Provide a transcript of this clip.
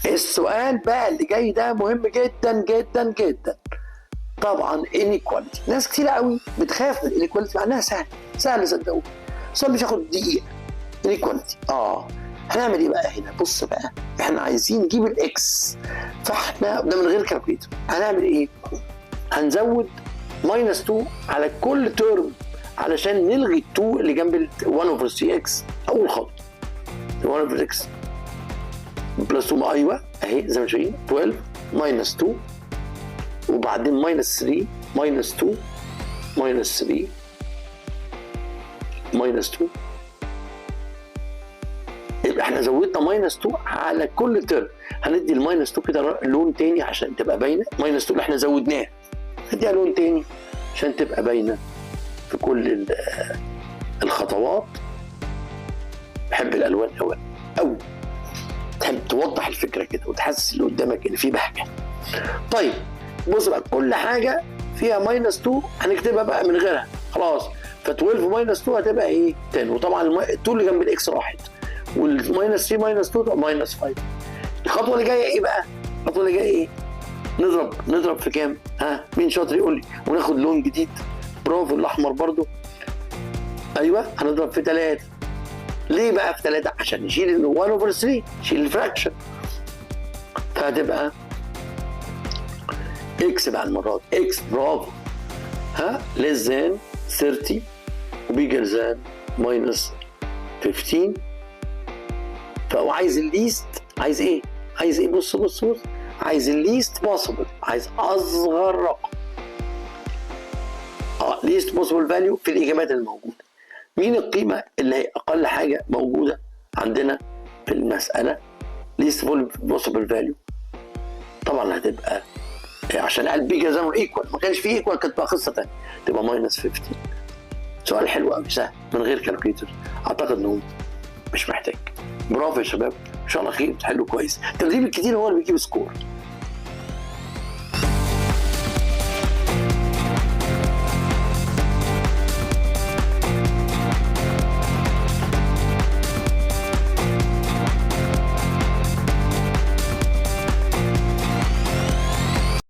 السؤال بقى اللي جاي ده مهم جدا جدا جدا. طبعا انيكواليتي، ناس كتير قوي بتخاف من الانيكواليتي مع انها سهل صدقوني. السؤال مش هياخد دقيقه. انيكواليتي هنعمل ايه بقى هنا؟ بص بقى، احنا عايزين نجيب الاكس، فاحنا ده من غير كالكوليتر. هنعمل ايه؟ هنزود ماينس 2 على كل تيرم علشان نلغي ال 2 اللي جنب ال 1 اوفر 3 اكس. اول خطوه 1 اوفر اكس بلس 2، ايوه اهي زي ما شايفين 12 ماينس 2 وبعدين ماينس 3 ماينس 2 ماينس 3 ماينس 2. يبقى احنا زودنا ماينس 2 على كل ترم. هندي الماينس 2 كده لون تاني عشان تبقى باينه. ماينس 2 اللي احنا زودناه نديها لون تاني عشان تبقى باينه في كل الخطوات. بحب الالوان قوي تحب توضح الفكره كده وتحسس اللي قدامك ان في بهجه. طيب بص بقى، كل حاجه فيها ماينس 2 هنكتبها بقى من غيرها خلاص. ف 12 ماينس 2 هتبقى ايه؟ 10. وطبعا ال 2 اللي جنب الاكس راحت، والماينس 3 ماينس 2 تبقى ماينس 5. الخطوه اللي جايه ايه بقى؟ الخطوه اللي جايه ايه؟ نضرب في كام؟ مين شاطر يقول لي؟ وناخد لون جديد. برافو الاحمر برضو. ايوه هنضرب في 3. ليه بقى في 3؟ عشان نشيل ال 1 اوفر 3، نشيل الفراكشن. فهتبقى اكس بقى المره دي. اكس برافو. less than 30 وبيجر than minus 15. فهو عايز الليست. عايز ايه؟ بص عايز الليست بوسيبل، عايز اصغر رقم. least possible value في الاجابات الموجوده. مين القيمه اللي هي اقل حاجه موجوده عندنا في المساله؟ least possible value طبعا هتبقى عشان قال بيجر ذان ايكوال، ما كانش فيه ايكوال كانت بقى قصه ثانيه، تبقى ماينس 15. سؤال حلو قوي سهل من غير كالكوليتر. اعتقد انه مش محتاج. برافو يا شباب، ان شاء الله خير تحلوا كويس. التدريب الكتير هو اللي بيجيب سكور.